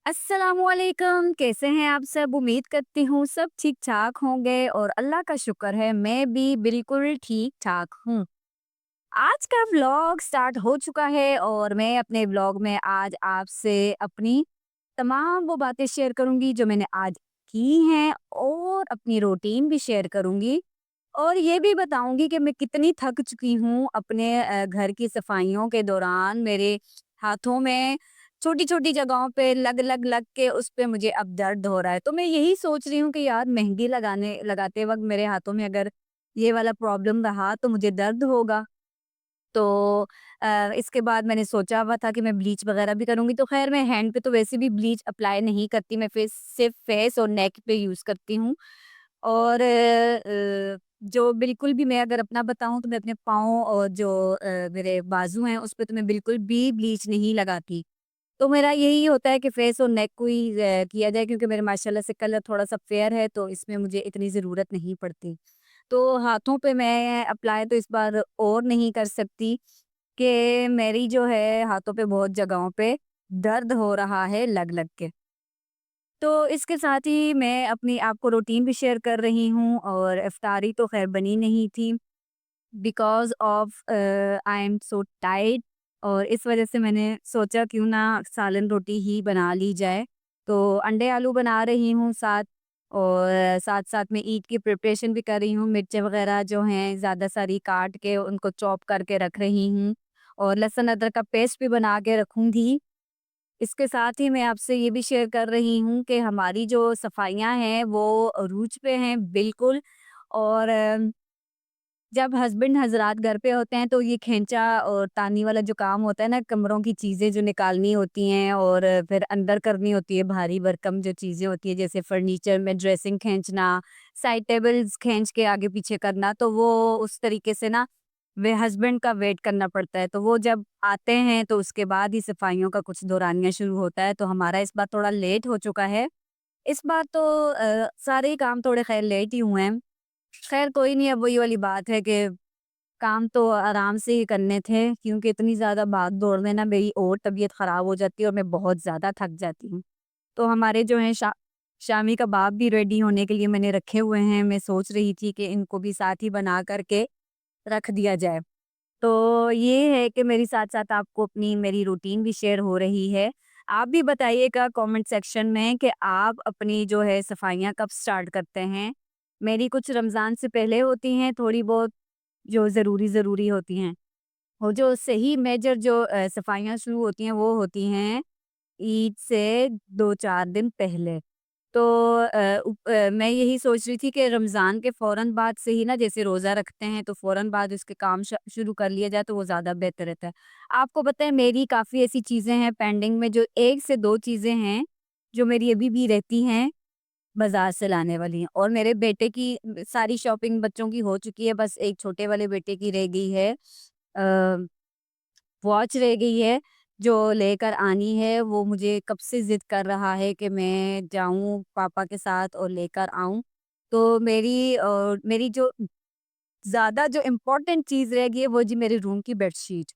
अस्सलामुअलैकुम, कैसे हैं आप सब? उम्मीद करती हूँ सब ठीक-ठाक होंगे और अल्लाह का शुक्र है मैं भी बिल्कुल ठीक-ठाक हूँ। आज का व्लॉग स्टार्ट हो चुका है और मैं अपने व्लॉग में आज आपसे अपनी तमाम वो बातें शेयर करूँगी जो मैंने आज की हैं और अपनी रूटीन भी शेयर करूँगी और ये भी बताऊँगी कि मैं कितनी थक चुकी हूँ अपने घर की सफाइयों के दौरान। मेरे हाथों में छोटी-छोटी जगहों पे लग के उस पे मुझे अब दर्द हो रहा है। तो मैं यही सोच रही हूँ कि यार मेहंदी लगाते वक़्त मेरे हाथों में अगर ये वाला प्रॉब्लम रहा तो मुझे दर्द होगा। तो इसके बाद मैंने सोचा हुआ था कि मैं ब्लीच वगैरह भी करूँगी, तो ख़ैर मैं हैंड पे तो वैसे भी ब्लीच अप्लाई नहीं करती, मैं सिर्फ़ फेस और नेक पे यूज़ करती हूँ। और जो बिल्कुल भी मैं अगर अपना बताऊँ तो मैं अपने पाँव और जो मेरे बाजू हैं उस पे तो मैं बिल्कुल भी ब्लीच नहीं लगाती। तो मेरा यही होता है कि फेस और नेक को ही किया जाए क्योंकि मेरे माशाल्लाह से कलर थोड़ा-सा फेयर है तो इसमें मुझे इतनी ज़रूरत नहीं पड़ती। तो हाथों पे मैं अप्लाई तो इस बार और नहीं कर सकती कि मेरी जो है हाथों पे बहुत जगहों पे दर्द हो रहा है लग-लग के। तो इसके साथ ही मैं अपनी आपको रूटीन भी शेयर कर रही हूँ और इफ्तारी तो ख़ैर बनी नहीं थी because of I am so tired और इस वज़ह से मैंने सोचा क्यों ना सालन रोटी ही बना ली जाए। तो अंडे आलू बना रही हूँ साथ और साथ-साथ में ईद की प्रिपरेशन भी कर रही हूँ। मिर्चें वग़ैरह जो हैं ज़्यादा सारी काट के उनको चॉप करके रख रही हूँ और लहसुन अदरक का पेस्ट भी बना के रखूँगी। इसके साथ ही मैं आपसे ये भी शेयर कर रही हूँ कि हमारी जो सफाइयाँ हैं वो अरूज पे हैं बिल्कुल और जब हस्बैंड हज़रात घर पे होते हैं तो ये खींचा और तानी वाला जो काम होता है ना कमरों की चीज़ें जो निकालनी होती हैं और फिर अंदर करनी होती है भारी भरकम जो चीज़ें होती है जैसे फर्नीचर में ड्रेसिंग खींचना, साइड टेबल्स खींच के आगे पीछे करना तो वो उस तरीके से ना वे हस्बैंड का वेट करना पड़ता है। तो वो जब आते हैं तो उसके बाद ही सफाइयों का कुछ दौरानिया शुरू होता है। तो हमारा इस बार थोड़ा लेट हो चुका है। इस बार तो सारे ही काम थोड़े ख़ैर लेट ही हुए हैं। ख़ैर कोई नहीं, अब वही वाली बात है कि काम तो आराम से ही करने थे क्योंकि इतनी ज़्यादा भाग-दौड़ में ना मेरी और तबीयत ख़राब हो जाती है और मैं बहुत ज़्यादा थक जाती हूँ। तो हमारे जो हैं शामी कबाब भी रेडी होने के लिए मैंने रखे हुए हैं। मैं सोच रही थी कि इनको भी साथ ही बना कर के रख दिया जाए। तो ये है कि मेरी साथ-साथ आपको अपनी मेरी रूटीन भी शेयर हो रही है। आप भी बताइएगा कमेंट सेक्शन में कि आप अपनी जो है सफाइयाँ कब स्टार्ट करते हैं? मेरी कुछ रमज़ान से पहले होती हैं, थोड़ी बहुत जो ज़रूरी होती हैं। और जो सही मेजर जो सफाइयाँ शुरू होती हैं वो होती हैं ईद से 2-4 दिन पहले। तो मैं यही सोच रही थी कि रमज़ान के फ़ौरन बाद से ही ना जैसे रोज़ा रखते हैं तो फ़ौरन बाद उसके काम शुरू कर लिया जाए तो वो ज़्यादा बेहतर रहता है। आपको पता है मेरी काफ़ी ऐसी चीज़ें हैं पेंडिंग में जो 1 से 2 चीज़ें हैं, जो मेरी अभी भी रहती हैं बाज़ार से लाने वाली हैं और मेरे बेटे की सारी शॉपिंग बच्चों की हो चुकी है, बस एक छोटे वाले बेटे की रह गई है। अ वॉच रह गई है, जो लेकर आनी है, वो मुझे कब से ज़िद कर रहा है कि मैं जाऊँ पापा के साथ और लेकर आऊँ। तो मेरी जो ज़्यादा जो इम्पोर्टेंट चीज़ रह गई है, वो जी मेरे रूम की बेडशीट।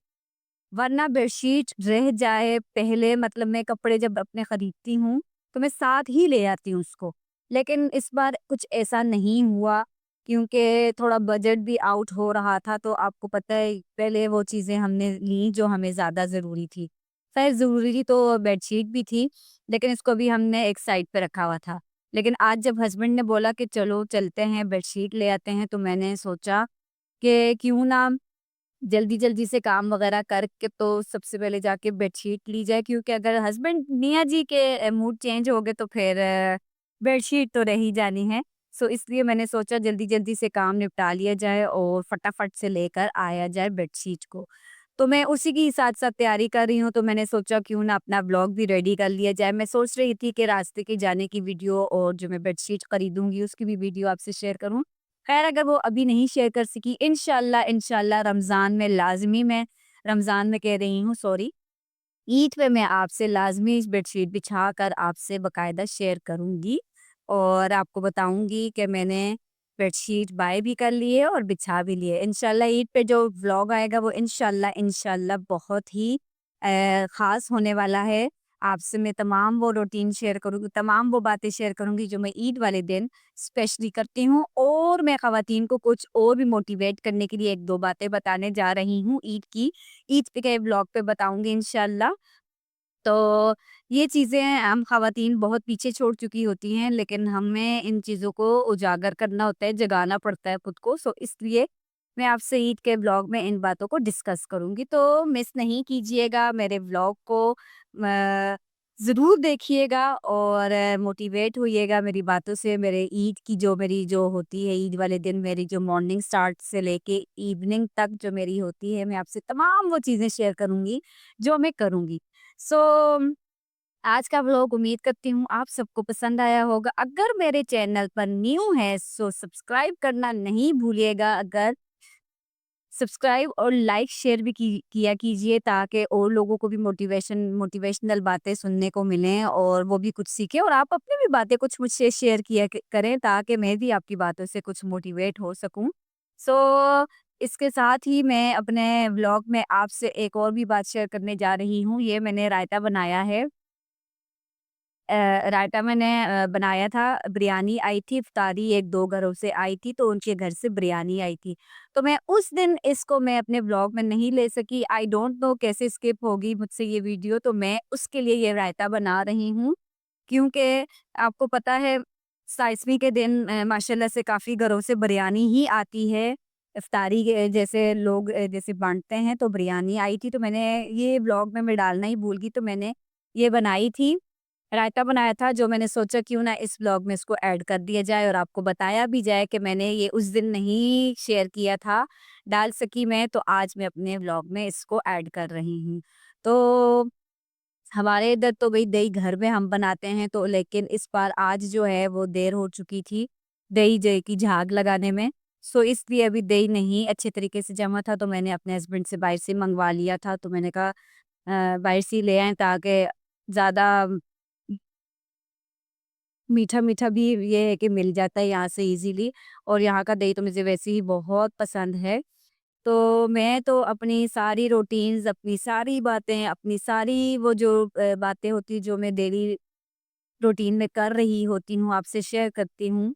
वरना बेडशीट रह जाए पहले मतलब मैं कपड़े जब अपने खरीदती हूँ, तो मैं साथ ही ले आती हूँ उसको। लेकिन इस बार कुछ ऐसा नहीं हुआ क्योंकि थोड़ा बजट भी आउट हो रहा था, तो आपको पता है पहले वो चीज़ें हमने ली जो हमें ज़्यादा ज़रूरी थी। ख़ैर ज़रूरी तो बेडशीट भी थी, लेकिन इसको भी हमने एक साइड पे रखा हुआ था। लेकिन आज जब हस्बैंड ने बोला कि चलो चलते हैं बेडशीट ले आते हैं, तो मैंने सोचा कि क्यों ना जल्दी-जल्दी से काम वगैरह करके तो सबसे पहले जाके बेडशीट ली जाए क्योंकि अगर हस्बैंड मियाँ जी के मूड चेंज हो गए तो फिर बेडशीट तो रह ही जानी है। सो इसलिए मैंने सोचा जल्दी-जल्दी से काम निपटा लिया जाए और फटाफट से लेकर आया जाए बेडशीट को। तो मैं उसी की साथ-साथ तैयारी कर रही हूँ, तो मैंने सोचा क्यों ना अपना ब्लॉग भी रेडी कर लिया जाए। मैं सोच रही थी कि रास्ते के जाने की वीडियो और जो मैं बेडशीट खरीदूँगी उसकी भी वीडियो आपसे शेयर करूँ। ख़ैर अगर वो अभी नहीं शेयर कर सकी इंशाल्लाह रमज़ान में लाज़मी मैं रमज़ान में कह रही हूँ सॉरी, ईद पे मैं आपसे लाज़मी इस बेडशीट बिछाकर आपसे बाकायदा शेयर करूँगी और आपको बताऊँगी कि मैंने बेडशीट बाय भी कर ली है और बिछा भी ली है। इंशाल्लाह ईद पे जो व्लॉग आएगा वो इंशाल्लाह बहुत ही ख़ास होने वाला है। आपसे मैं तमाम वो रूटीन शेयर करूँगी, तमाम वो बातें शेयर करूँगी जो मैं ईद वाले दिन स्पेशली करती हूँ, और मैं ख़वातीन को कुछ और भी मोटिवेट करने के लिए 1-2 बातें बताने जा रही हूँ ईद की। ईद पे के व्लॉग पे बताऊँगी इंशाल्लाह। तो ये चीज़ें हम ख़वातीन बहुत पीछे छोड़ चुकी होती हैं, लेकिन हमें इन चीज़ों को उजागर करना होता है, जगाना पड़ता है खुद को। सो इसलिए मैं आपसे ईद के व्लॉग में इन बातों को डिस्कस करूँगी। तो मिस नहीं कीजिएगा मेरे व्लॉग को, ज़रूर देखिएगा और मोटिवेट होइएगा मेरी बातों से। मेरे ईद की जो मेरी जो होती है, ईद वाले दिन मेरी जो मॉर्निंग स्टार्ट से लेके इवनिंग तक जो मेरी होती है, मैं आपसे तमाम वो चीज़ें शेयर करूँगी, जो मैं करूँगी। सो आज का व्लॉग उम्मीद करती हूँ आप सबको पसंद आया होगा। अगर मेरे चैनल पर न्यू है सो सब्सक्राइब करना नहीं भूलिएगा। अगर सब्सक्राइब और लाइक शेयर भी किया कीजिए, ताकि और लोगों को भी मोटिवेशनल बातें सुनने को मिलें और वो भी कुछ सीखें, और आप अपनी भी बातें कुछ मुझसे शेयर किया करें, ताकि मैं भी आपकी बातों से कुछ मोटिवेट हो सकूं। सो इसके साथ ही मैं अपने व्लॉग में आपसे एक और भी बात शेयर करने जा रही हूँ। ये मैंने रायता बनाया है। अ, रायता मैंने बनाया था, बिरयानी आई थी, इफ्तारी 1-2 घरों से आई थी, तो उनके घर से बिरयानी आई थी। तो मैं उस दिन इसको मैं अपने व्लॉग में नहीं ले सकी, आई डोंट नो कैसे स्किप होगी मुझसे ये वीडियो, तो मैं उसके लिए ये रायता बना रही हूँ। क्योंकि आपको पता है 27वीं के दिन माशाल्लाह से काफ़ी घरों से बिरयानी ही आती है। इफ्तारी के जैसे लोग जैसे बाँटते हैं, तो बिरयानी आई थी, तो मैंने ये व्लॉग में मैं डालना ही भूल गई, तो मैंने ये बनाई थी। रायता बनाया था, जो मैंने सोचा क्यों ना इस व्लॉग में इसको ऐड कर दिया जाए और आपको बताया भी जाए कि मैंने ये उस दिन नहीं शेयर किया था, डाल सकी मैं, तो आज मैं अपने व्लॉग में इसको ऐड कर रही हूँ। तो हमारे इधर तो भई दही घर में हम बनाते हैं, तो लेकिन इस बार आज जो है वो देर हो चुकी थी, दही ज की झाग लगाने में। सो इसलिए अभी दही नहीं अच्छे तरीके से जमा था, तो मैंने अपने हस्बैंड से बाहर से मँगवा लिया था। तो मैंने कहा बाहर से ही ले आएँ, ताकि ज़्यादा मीठा-मीठा भी ये है कि मिल जाता है यहाँ से ईज़िली, और यहाँ का दही तो मुझे वैसे ही बहुत पसंद है। तो मैं तो अपनी सारी रूटीन्स, अपनी सारी बातें, अपनी सारी वो जो बातें होती हैं जो मैं डेली रूटीन में कर रही होती हूँ, आपसे शेयर करती हूँ।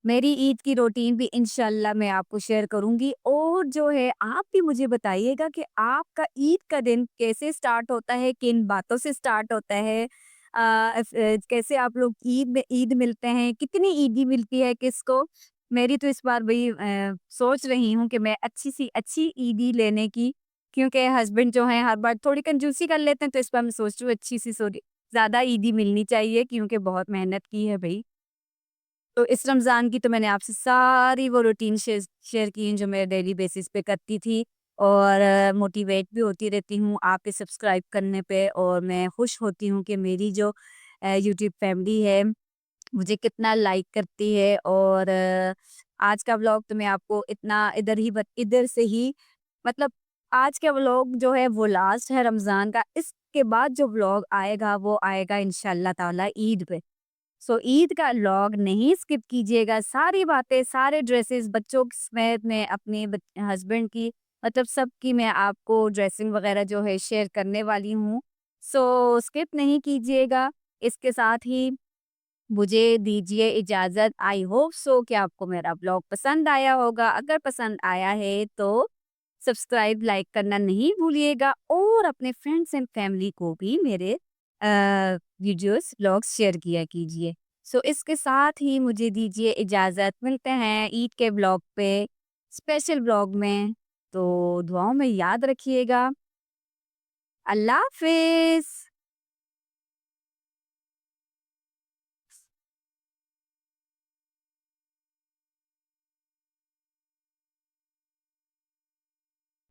मेरी ईद की रूटीन भी इंशाल्लाह मैं आपको शेयर करूँगी, और जो है आप भी मुझे बताइएगा कि आपका ईद का दिन कैसे स्टार्ट होता है, किन बातों से स्टार्ट होता है? कैसे आप लोग ईद मिलते हैं, कितनी ईदी मिलती है किसको? मेरी तो इस बार भई सोच रही हूँ कि मैं अच्छी-सी अच्छी ईदी लेने की, क्योंकि हस्बैंड जो हैं हर बार थोड़ी कंजूसी कर लेते हैं, तो इस बार मैं सोच रही हूँ अच्छी-सी थोड़ी ज़्यादा ईदी मिलनी चाहिए, क्योंकि बहुत मेहनत की है भई। तो इस रमज़ान की तो मैंने आपसे सारी वो रूटीन शेयर की हैं जो मैं डेली बेसिस पे करती थी, और मोटिवेट भी होती रहती हूँ आपके सब्सक्राइब करने पे, और मैं खुश होती हूँ कि मेरी जो यूट्यूब फैमिली है मुझे कितना लाइक करती है। और आज का व्लॉग तो मैं आपको इतना इधर से ही मतलब आज का व्लॉग जो है वो लास्ट है रमज़ान का। इसके बाद जो व्लॉग आएगा वो आएगा इंशाल्लाह ताला ईद पे। सो ईद का व्लॉग नहीं स्किप कीजिएगा। सारी बातें, सारे ड्रेसेस बच्चों समेत मैं अपने हस्बैंड की मतलब सबकी मैं आपको ड्रेसिंग वगैरह जो है शेयर करने वाली हूँ। सो स्किप नहीं कीजिएगा। इसके साथ ही मुझे दीजिए इजाज़त। आई होप सो कि आपको मेरा ब्लॉग पसंद आया होगा। अगर पसंद आया है तो सब्सक्राइब, लाइक करना नहीं भूलिएगा, और अपने फ्रेंड्स एंड फैमिली को भी मेरे वीडियोस, ब्लॉग्स शेयर किया कीजिए। सो इसके साथ ही मुझे दीजिए इजाज़त। मिलते हैं ईद के ब्लॉग पे, स्पेशल ब्लॉग में। तो दुआओं में याद रखिएगा। अल्लाह हाफ़िज़।